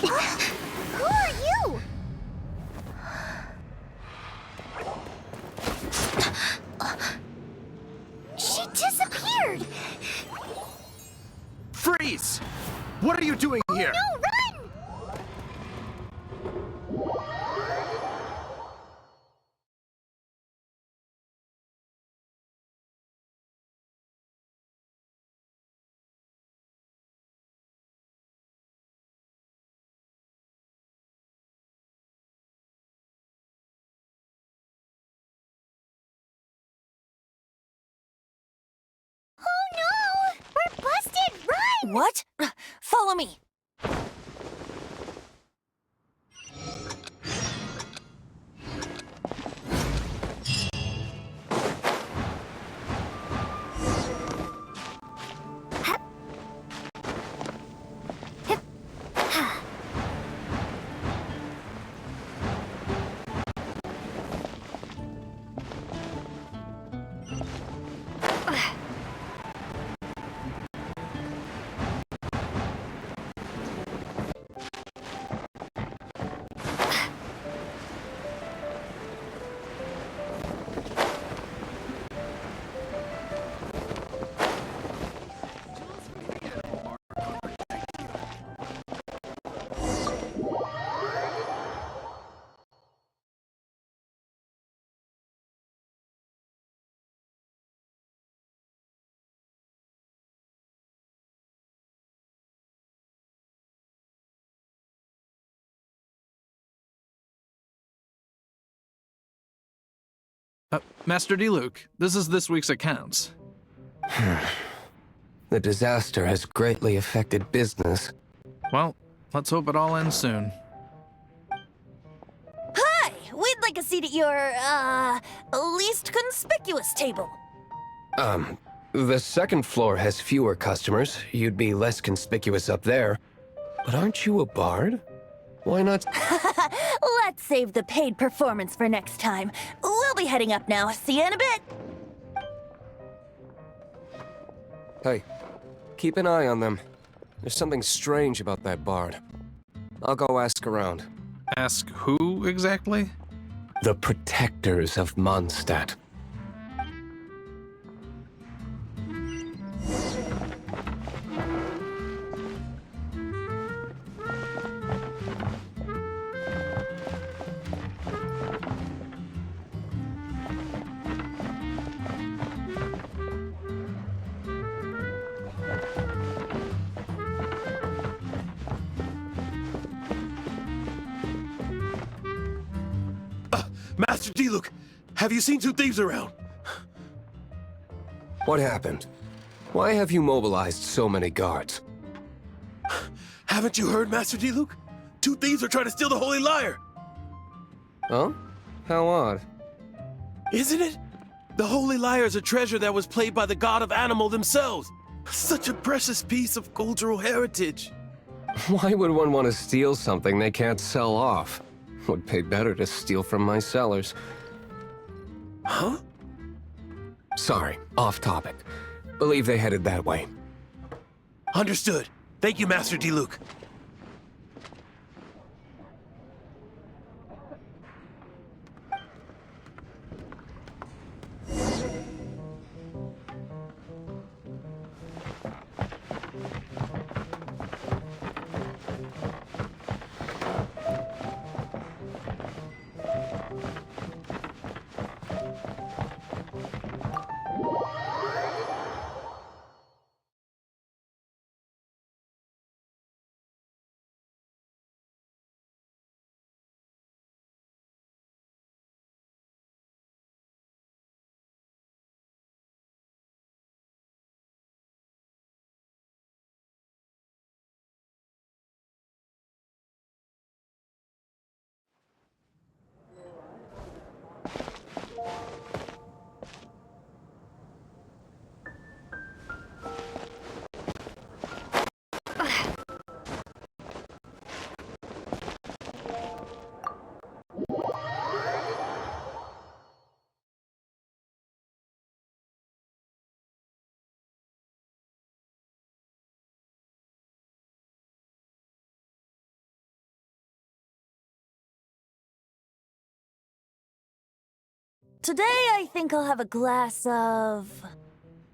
Who are you? She disappeared! Freeze! What are you doing here? No, run! Oh no! We're busted! Run! What? Follow me. Master D-Luke, this is this week's accounts. The disaster has greatly affected business. Well, let's hope it all ends soon. Hi! We'd like a seat at your, least conspicuous table. The second floor has fewer customers. You'd be less conspicuous up there. But aren't you a bard? Why not? Let's save the paid performance for next time. We'll be heading up now. See you in a bit. Hey, keep an eye on them. There's something strange about that bard. I'll go ask around. Ask who exactly? The protectors of Mondstadt. Master D-Luke, have you seen two thieves around? What happened? Why have you mobilized so many guards? Haven't you heard, Master D-Luke? Two thieves are trying to steal the Holy Lyre! Huh? How odd. Isn't it? The Holy Lyre is a treasure that was played by the god of animal themselves. Such a precious piece of cultural heritage. Why would one want to steal something they can't sell off? Would pay better to steal from my sellers. Huh? Sorry, off topic. Believe they headed that way. Understood. Thank you, Master D-Luke. Today, I think I'll have a glass of...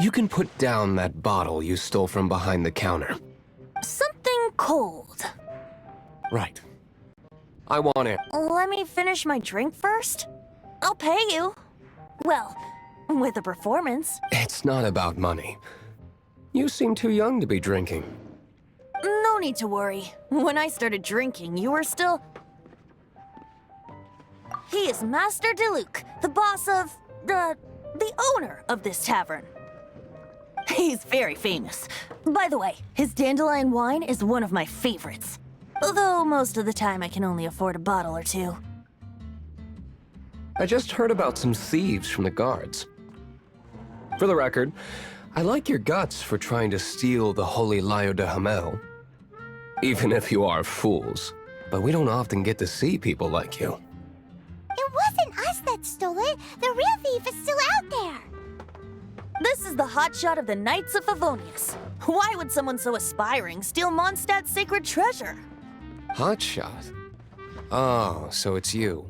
You can put down that bottle you stole from behind the counter. something cold. Right. I want it. Let me finish my drink first. I'll pay you. Well, with a performance. It's not about money. You seem too young to be drinking. No need to worry. When I started drinking, you were still... He is Master Diluc, the boss of... the owner of this tavern. He's very famous. By the way, his dandelion wine is one of my favorites. Although most of the time I can only afford a bottle or two. I just heard about some thieves from the guards. For the record, I like your guts for trying to steal the Holy Lyre de Hamel. Even if you are fools. But we don't often get to see people like you. It wasn't us that stole it. The real thief is still out there. This is the hotshot of the Knights of Favonius. Why would someone so aspiring steal Mondstadt's sacred treasure? Hotshot? Oh, so it's you.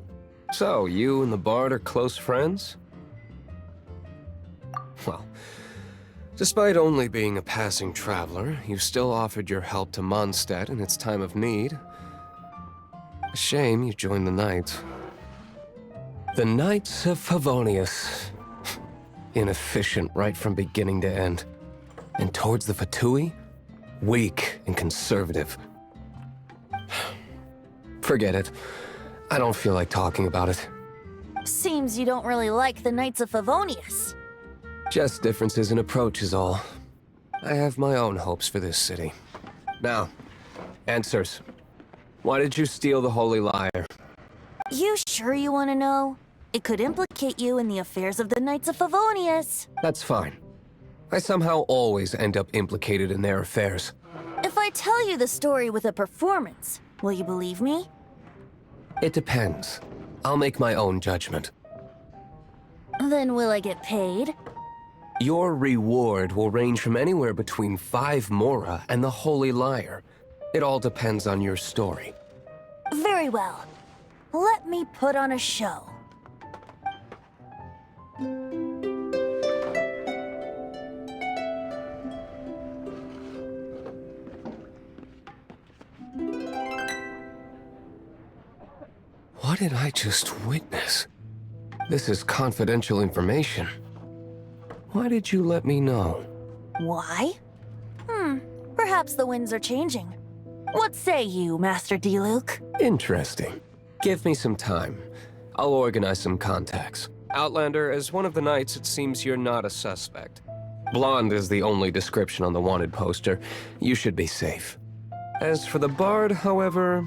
So, you and the bard are close friends? Well, despite only being a passing traveler, you still offered your help to Mondstadt in its time of need. A shame you joined the Knights. The Knights of Favonius. Inefficient right from beginning to end. And towards the Fatui, weak and conservative. Forget it. I don't feel like talking about it. Seems you don't really like the Knights of Favonius. Just differences in approach is all. I have my own hopes for this city. Now, answers. Why did you steal the Holy Lyre? You sure you want to know? It could implicate you in the affairs of the Knights of Favonius. That's fine. I somehow always end up implicated in their affairs. If I tell you the story with a performance, will you believe me? It depends. I'll make my own judgment. Then will I get paid? Your reward will range from anywhere between 5 Mora and the Holy Liar. It all depends on your story. Very well. Let me put on a show. What did I just witness? This is confidential information. Why did you let me know? Why? Perhaps the winds are changing. What say you, Master Diluc? Interesting. Give me some time. I'll organize some contacts. Outlander, as one of the knights, it seems you're not a suspect. Blonde is the only description on the wanted poster. You should be safe. As for the bard, however,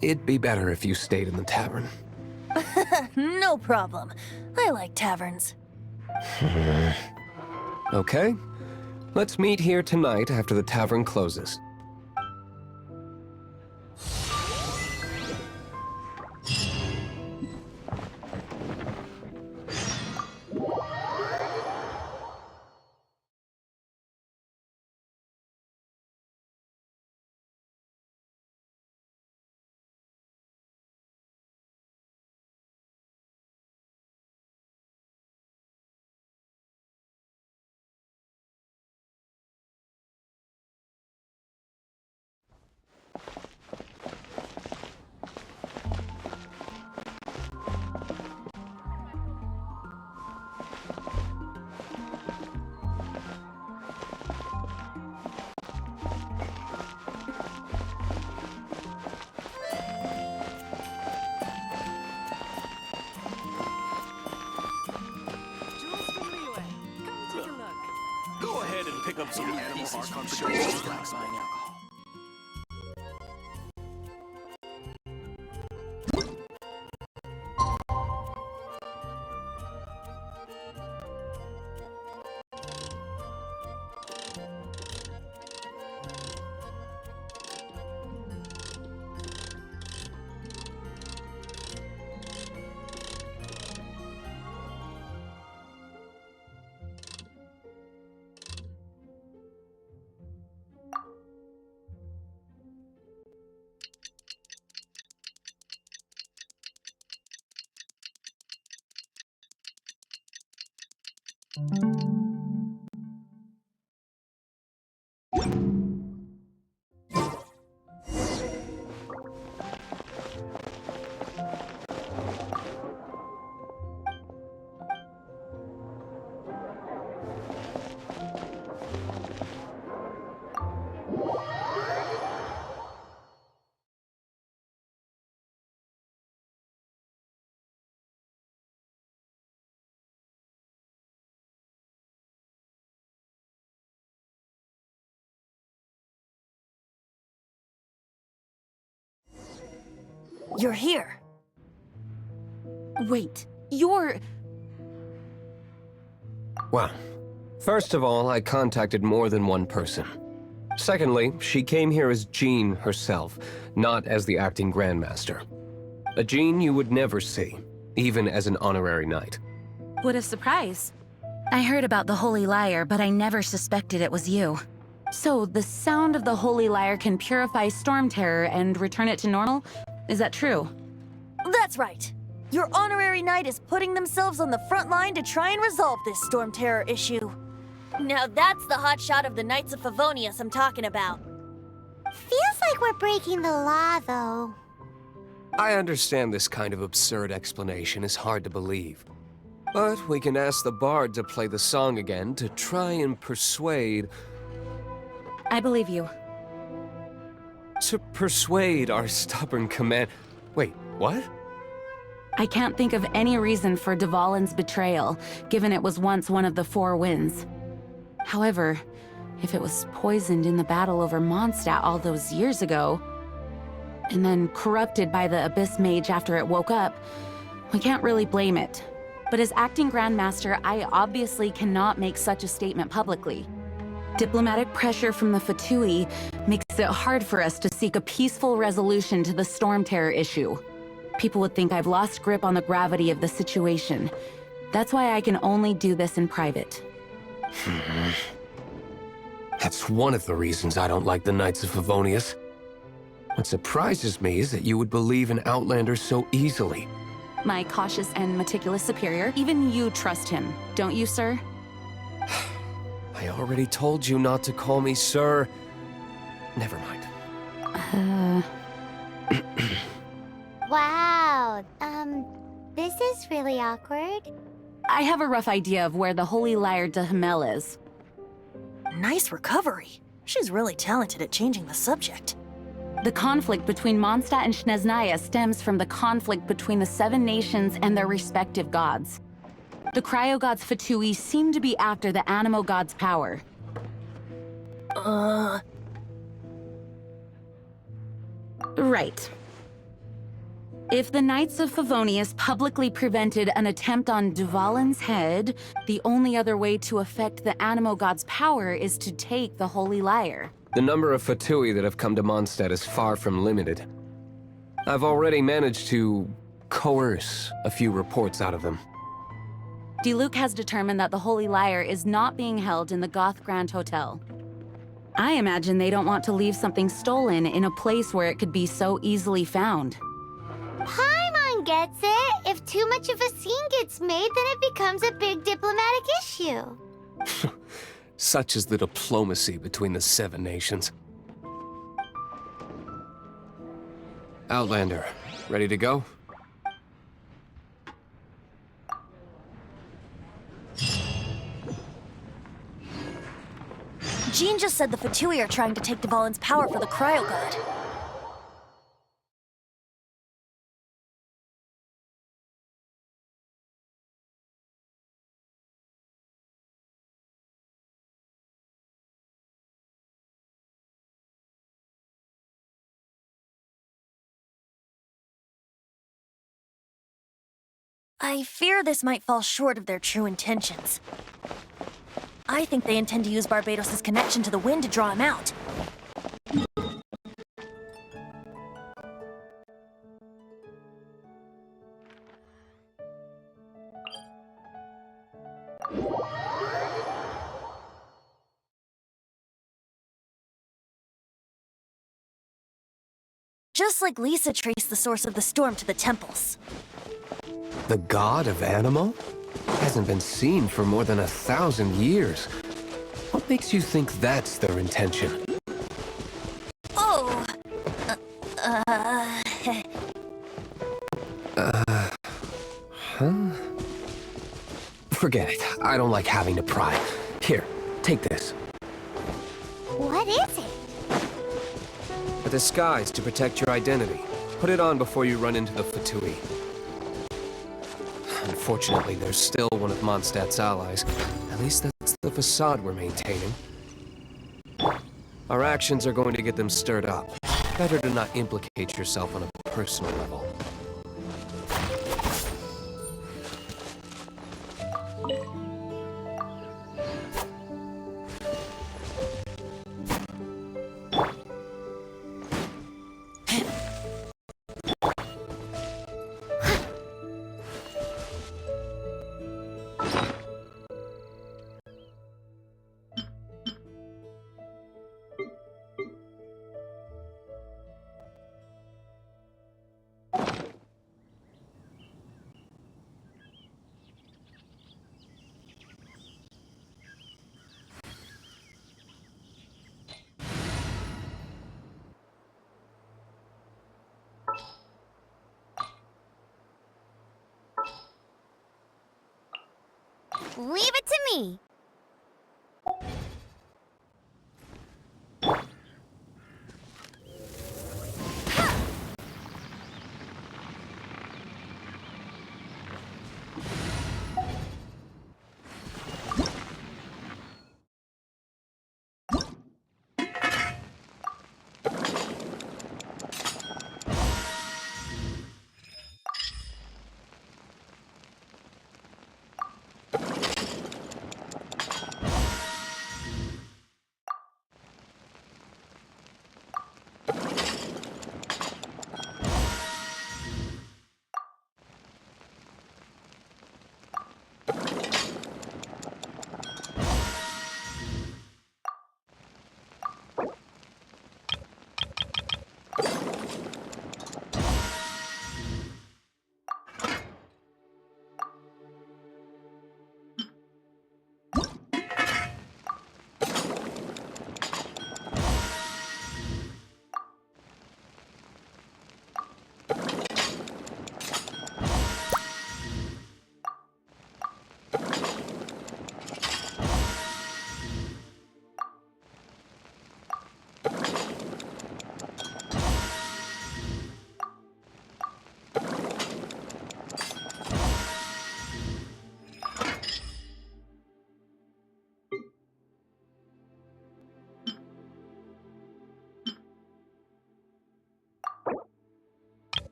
it'd be better if you stayed in the tavern. No problem. I like taverns. Okay. Let's meet here tonight after the tavern closes. Go ahead and pick up some animal art from buying alcohol. You're here. Wait, you're... Well, first of all, I contacted more than one person. Secondly, she came here as Jean herself, not as the acting Grandmaster. A Jean you would never see, even as an honorary knight. What a surprise. I heard about the Holy Liar, but I never suspected it was you. So, the sound of the Holy Liar can purify Storm Terror and return it to normal? Is that true? That's right. Your honorary knight is putting themselves on the front line to try and resolve this Storm Terror issue. Now that's the hotshot of the Knights of Favonius I'm talking about. Feels like we're breaking the law, though. I understand this kind of absurd explanation is hard to believe. But we can ask the bard to play the song again to try and persuade... I believe you. To persuade our stubborn command... Wait, what? I can't think of any reason for Dvalin's betrayal, given it was once one of the Four Winds. However, if it was poisoned in the battle over Mondstadt all those years ago, and then corrupted by the Abyss Mage after it woke up, we can't really blame it. But as acting Grandmaster, I obviously cannot make such a statement publicly. Diplomatic pressure from the Fatui makes it hard for us to seek a peaceful resolution to the Storm Terror issue. People would think I've lost grip on the gravity of the situation. That's why I can only do this in private. That's one of the reasons I don't like the Knights of Favonius. What surprises me is that you would believe in Outlanders so easily. My cautious and meticulous superior, even you trust him, don't you, sir? I already told you not to call me sir. Never mind. Wow, this is really awkward. I have a rough idea of where the Holy Lyre de Himmel is. Nice recovery. She's really talented at changing the subject. The conflict between Mondstadt and Snezhnaya stems from the conflict between the 7 nations and their respective gods. The cryo-gods Fatui seem to be after the Animo god's power. Right. If the Knights of Favonius publicly prevented an attempt on Dvalin's head, the only other way to affect the Animo god's power is to take the Holy Lyre. The number of Fatui that have come to Mondstadt is far from limited. I've already managed to coerce a few reports out of them. Diluc has determined that the Holy Lyre is not being held in the Goth Grand Hotel. I imagine they don't want to leave something stolen in a place where it could be so easily found. Paimon gets it. If too much of a scene gets made, then it becomes a big diplomatic issue. Such is the diplomacy between the 7 nations. Outlander, ready to go? Jean just said the Fatui are trying to take Dvalin's power for the Cryo God. I fear this might fall short of their true intentions. I think they intend to use Barbados' connection to the wind to draw him out. Just like Lisa traced the source of the storm to the temples. The god of Animo? Hasn't been seen for more than 1,000 years. What makes you think that's their intention? Oh! Huh? Forget it. I don't like having to pry. Here, take this. What is it? A disguise to protect your identity. Put it on before you run into the Fatui. Unfortunately, there's still one of Mondstadt's allies. At least that's the facade we're maintaining. Our actions are going to get them stirred up. Better to not implicate yourself on a personal level. Leave it to me.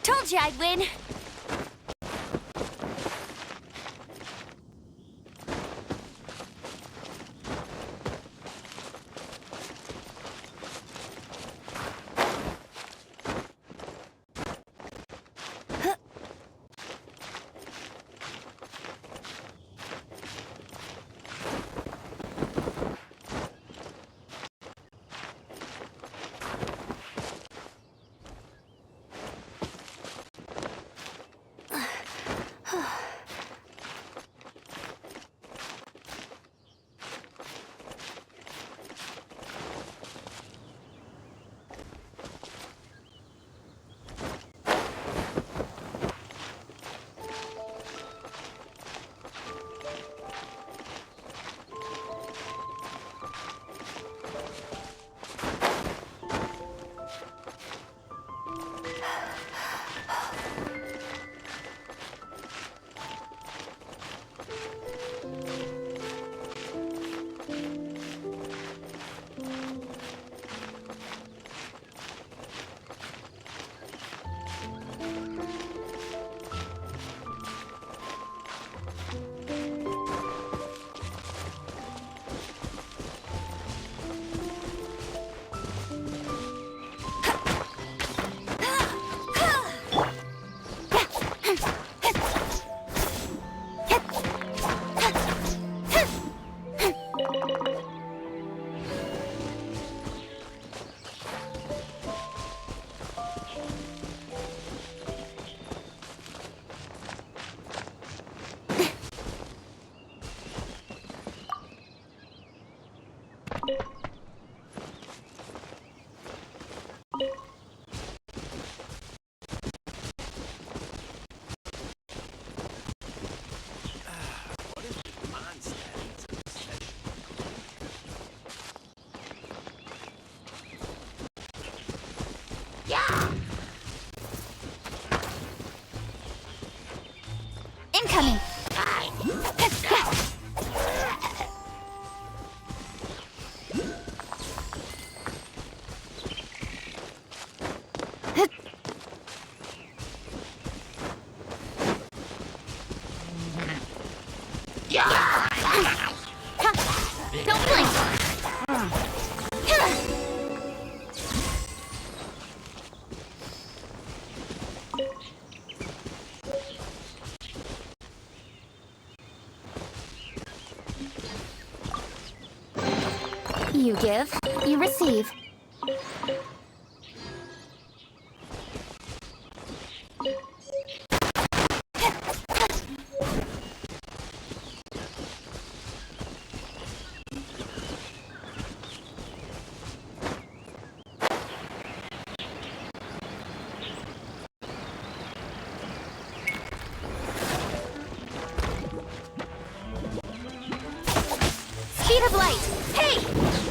Told you I'd win. Incoming! Don't blink! You give, you receive. Speed of light! Hey!